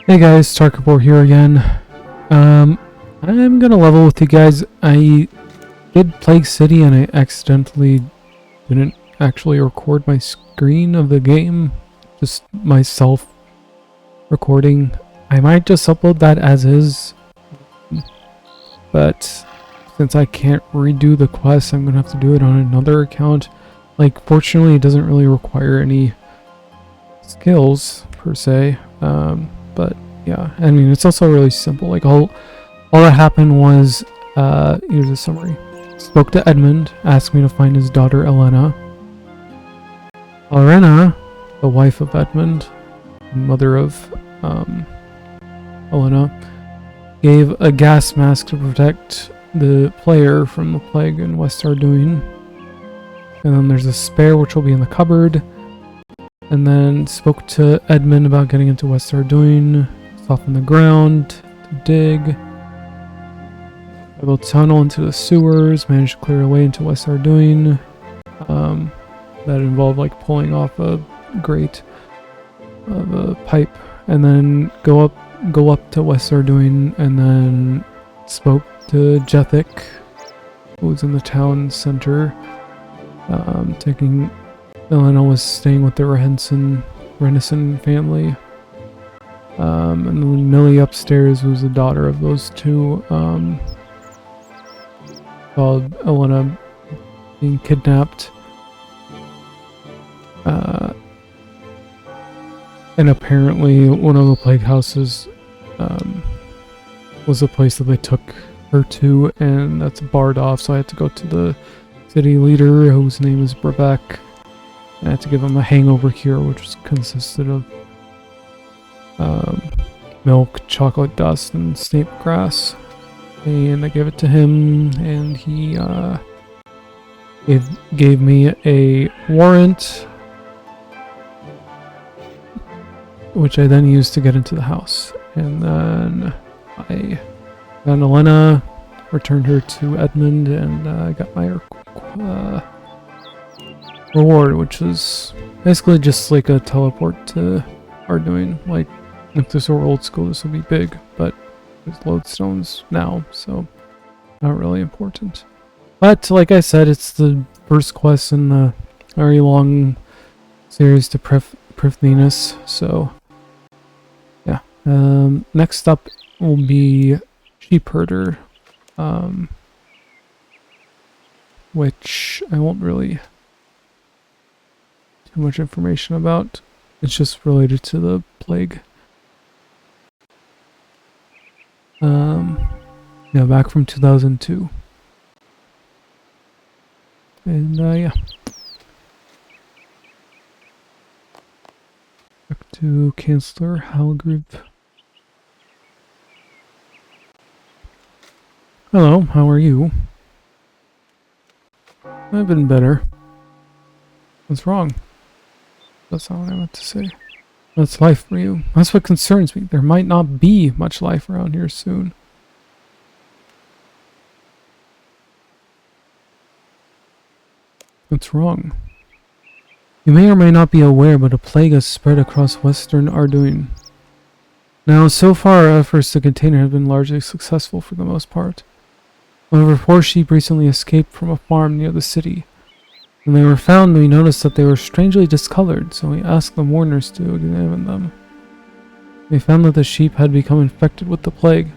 Hey guys, Tarkapor here again. I'm gonna level with you guys. I did Plague City and I accidentally didn't actually record my screen of the game. Just myself recording. I might just upload that as is. But since I can't redo the quest, I'm gonna have to do it on another account. Like, fortunately it doesn't really require any skills per se. But yeah, I mean, it's also really simple. Like, all that happened was, here's a summary. Spoke to Edmund, asked me to find his daughter Elena. Elena, the wife of Edmund, mother of Elena, gave a gas mask to protect the player from the plague in West Arduin. And then there's a spare which will be in the cupboard. And then spoke to Edmund about getting into West Arduin, soften the ground to dig. I built a tunnel into the sewers, managed to clear a way into West Arduin. That involved like pulling off a grate of a pipe, and then go up to West Arduin, and then spoke to Jethic, who was in the town center, Elena was staying with the Renison family. And then Millie upstairs was the daughter of those two, called Elena being kidnapped. And apparently one of the plague houses was the place that they took her to, and that's barred off, so I had to go to the city leader, whose name is Brebeck. I had to give him a hangover cure, which consisted of milk, chocolate dust, and snape grass. And I gave it to him, and he gave me a warrant, which I then used to get into the house. And then I found Elena, returned her to Edmund, and I got my reward, which was basically just like a teleport to Arduin. Like, if this were old school, this would be big, but there's lodestones now, so not really important. But like I said, it's the first quest in the very long series to Prithninus, so yeah. Next up will be Sheep Herder, which I won't really too much information about. It's just related to the plague. Yeah, back from 2002. And yeah. Back to Chancellor Halgriv. Hello, how are you? I've been better. What's wrong? That's not what I meant to say. That's life for you. That's what concerns me. There might not be much life around here soon. What's wrong? You may or may not be aware, but a plague has spread across western Arduin. Now, so far, our efforts to contain it have been largely successful for the most part. However, 4 sheep recently escaped from a farm near the city. When they were found, we noticed that they were strangely discolored, so we asked the mourners to examine them. We found that the sheep had become infected with the plague.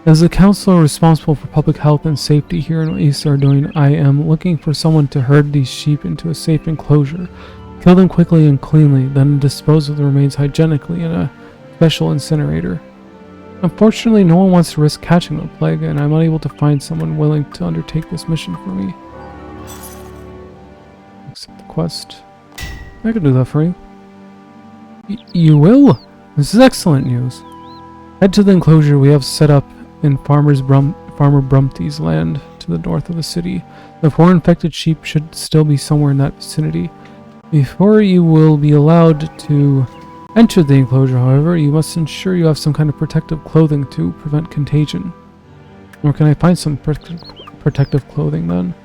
As the counselor responsible for public health and safety here in East Arduin, I am looking for someone to herd these sheep into a safe enclosure, kill them quickly and cleanly, then dispose of the remains hygienically in a special incinerator. Unfortunately, no one wants to risk catching the plague, and I'm unable to find someone willing to undertake this mission for me. Accept the quest. I can do that for you. You will? This is excellent news. Head to the enclosure we have set up in Farmer Brumty's land to the north of the city. The 4 infected sheep should still be somewhere in that vicinity. Before you will be allowed to enter the enclosure, however, you must ensure you have some kind of protective clothing to prevent contagion. Where can I find some protective clothing then?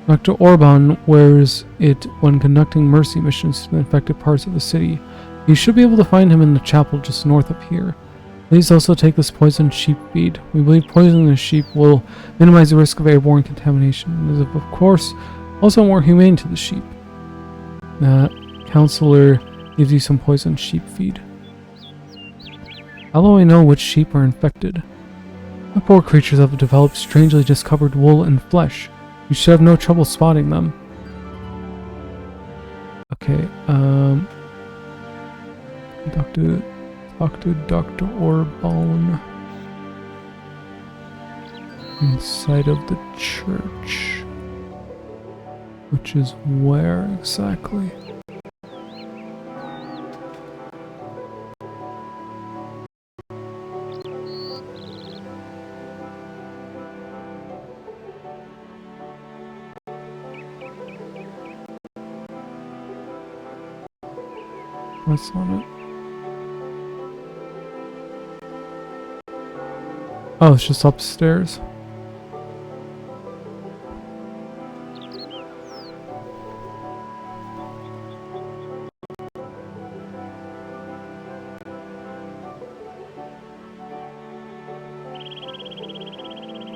Dr. Orban wears it when conducting mercy missions to the infected parts of the city. You should be able to find him in the chapel just north of here. Please also take this poisoned sheep feed. We believe poisoning the sheep will minimize the risk of airborne contamination and is, of course, also more humane to the sheep. That counselor gives you some poisoned sheep feed. How do I know which sheep are infected? The poor creatures have developed strangely discolored wool and flesh. You should have no trouble spotting them. Okay, talk to Dr. Orban inside of the church. Which is where exactly? What's on it? Oh, it's just upstairs.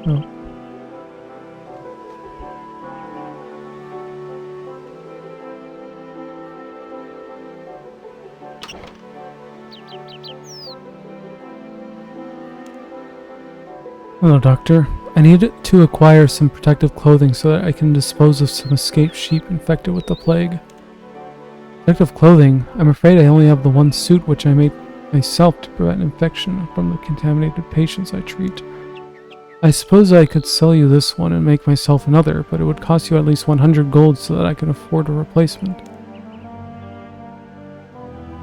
Oh. Hello, Doctor. I need to acquire some protective clothing so that I can dispose of some escaped sheep infected with the plague. Protective clothing? I'm afraid I only have the one suit which I made myself to prevent infection from the contaminated patients I treat. I suppose I could sell you this one and make myself another, but it would cost you at least 100 gold so that I can afford a replacement.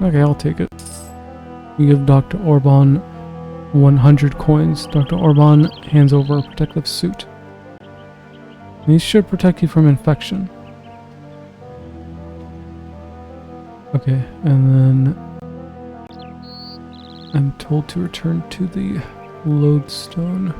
Okay, I'll take it. You give Dr. Orban 100 coins. Dr. Orban hands over a protective suit. These should protect you from infection. Okay, and then I'm told to return to the lodestone.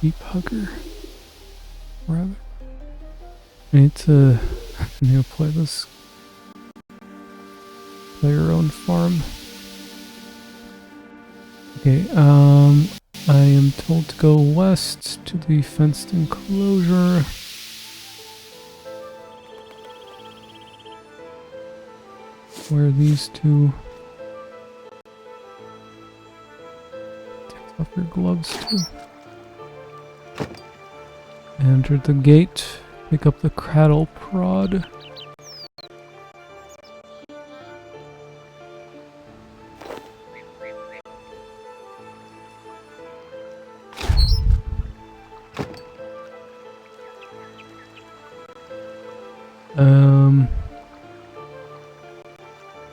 Sheep hugger. Rather. I need to play this. Play your own farm. Okay, I am told to go west to the fenced enclosure. Where these two. Take off your gloves too. Enter the gate, pick up the cradle prod.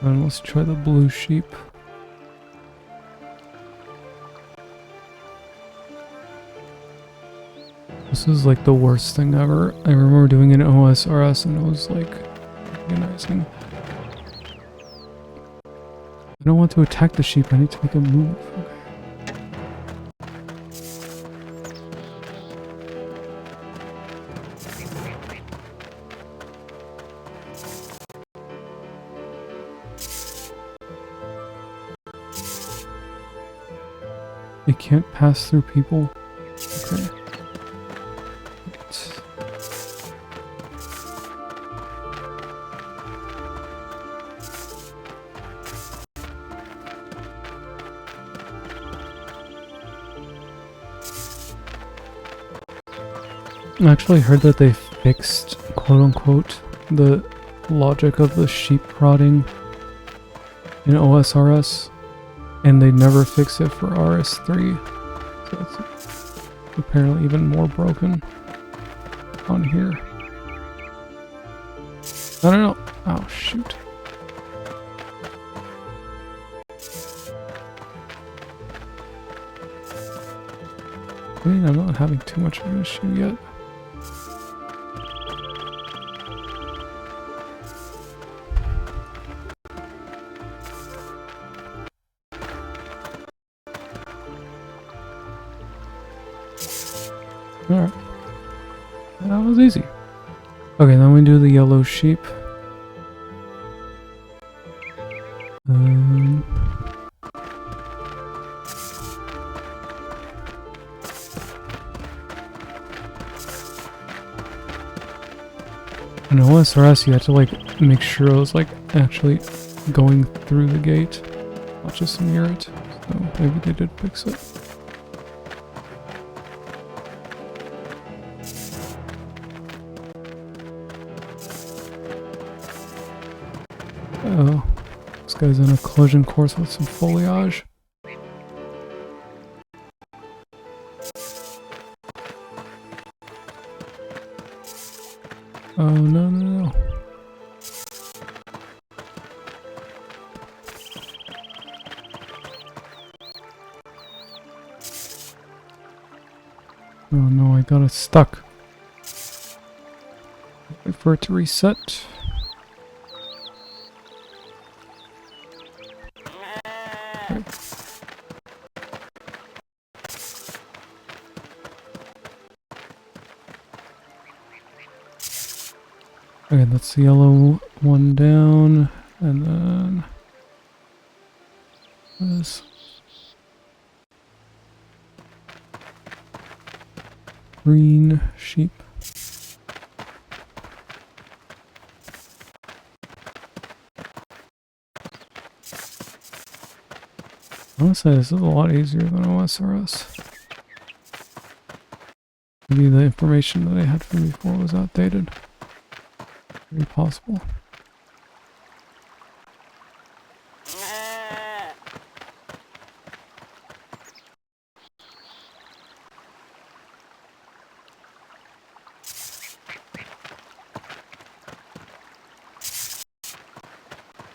And let's try the blue sheep. This is like the worst thing ever. I remember doing an OSRS and it was like organizing. I don't want to attack the sheep, I need to make a move. They can't pass through people. Okay. I actually heard that they fixed, quote-unquote, the logic of the sheep prodding in OSRS, and they never fix it for RS3, so it's apparently even more broken on here. I don't know. Oh, shoot. I mean, I'm not having too much of an issue yet. Alright. That was easy. Okay, then we do the yellow sheep. In OSRS, you have to like make sure it was like actually going through the gate, not just near it. So maybe they did fix it. Oh, this guy's in a collision course with some foliage. Oh, no, no, no. Oh no, I got it stuck. Wait for it to reset. Okay. Okay, that's the yellow one down, and then this green sheep. I want to say this is a lot easier than OSRS. Maybe the information that I had from before was outdated. Very possible.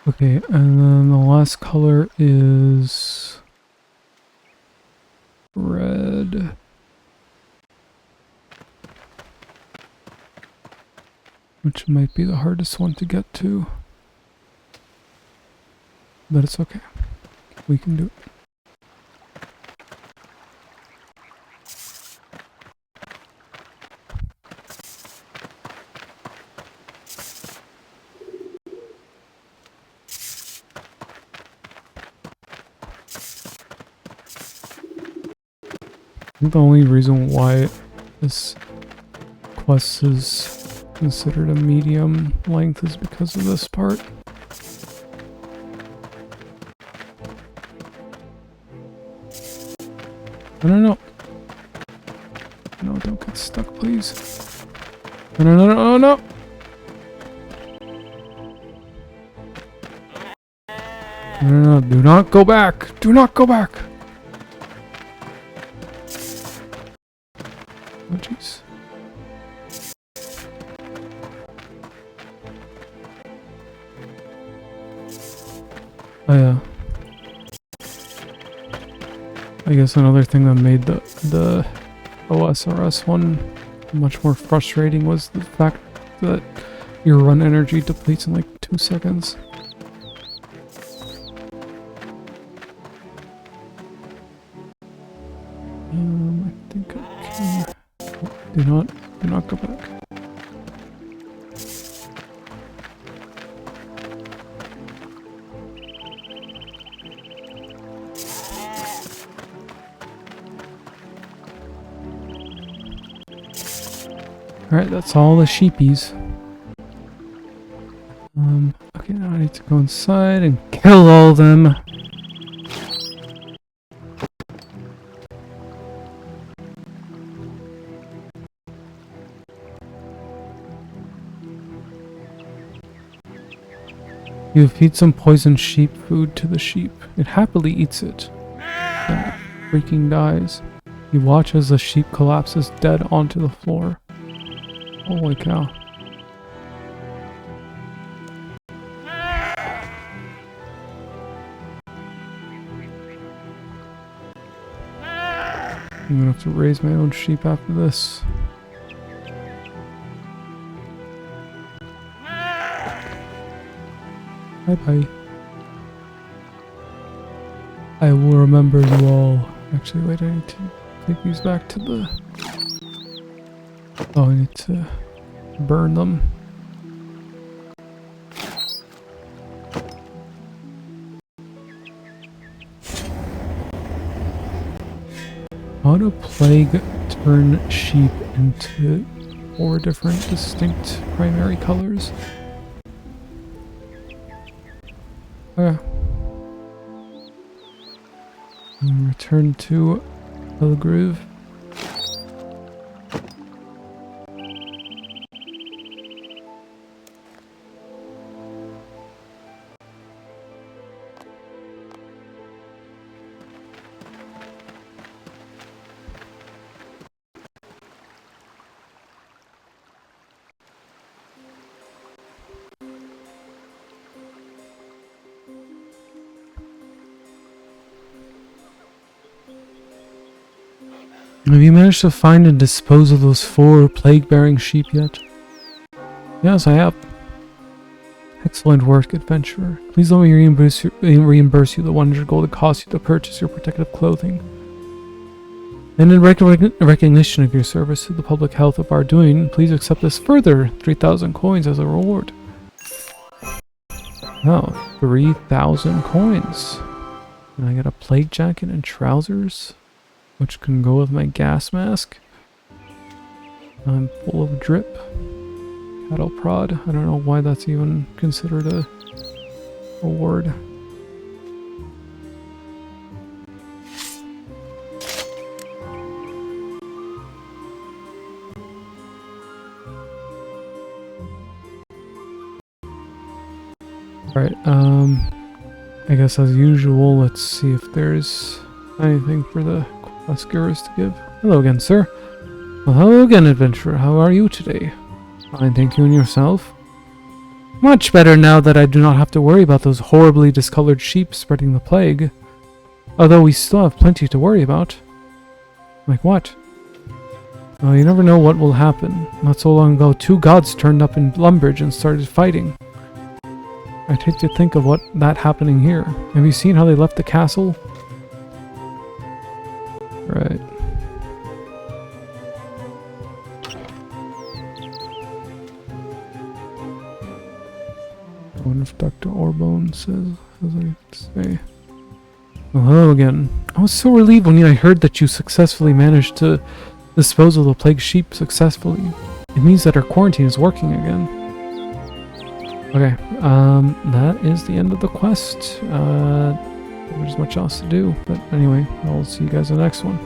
Okay, and then the last color is red. Which might be the hardest one to get to. But it's okay. We can do it. I think the only reason why this quest is considered a medium length is because of this part. I don't know. No, don't get stuck, please. No, no, no, no, no! No, no, no, do not go back! Do not go back! Oh, jeez. Oh, yeah. I guess another thing that made the OSRS one much more frustrating was the fact that your run energy depletes in like 2 seconds. I think I can... Oh, do not go back. Alright, that's all the sheepies. Okay, now I need to go inside and kill all of them. You feed some poisoned sheep food to the sheep. It happily eats it. Then it freaking dies. You watch as the sheep collapses dead onto the floor. Holy cow. I'm gonna have to raise my own sheep after this. Bye bye. I will remember you all. Actually, wait, I need to take these back to the Oh, I need to burn them. How to plague turn sheep into 4 different distinct primary colors. Okay. And return to the groove. Have you managed to find and dispose of those 4 plague-bearing sheep yet? Yes, I have. Excellent work, adventurer. Please let me reimburse you the 100 gold it cost you to purchase your protective clothing. And in recognition of your service to the public health of Arduin, please accept this further 3,000 coins as a reward. Oh, 3,000 coins. And I get a plague jacket and trousers, which can go with my gas mask. I'm full of drip. Cattle prod. I don't know why that's even considered a word. Alright, I guess as usual, let's see if there's anything for the quest givers to give. Hello again, sir. Well, hello again, adventurer. How are you today? Fine, thank you, and yourself? Much better now that I do not have to worry about those horribly discolored sheep spreading the plague. Although we still have plenty to worry about. Like what? Well, you never know what will happen. Not so long ago, 2 gods turned up in Lumbridge and started fighting. I'd hate to think of that happening here. Have you seen how they left the castle? Right. I wonder if Dr. Orbone has anything to say. Well, hello again. I was so relieved when I heard that you successfully managed to dispose of the plague sheep successfully. It means that our quarantine is working again. Okay, that is the end of the quest. There's much else to do, but anyway, I'll see you guys in the next one.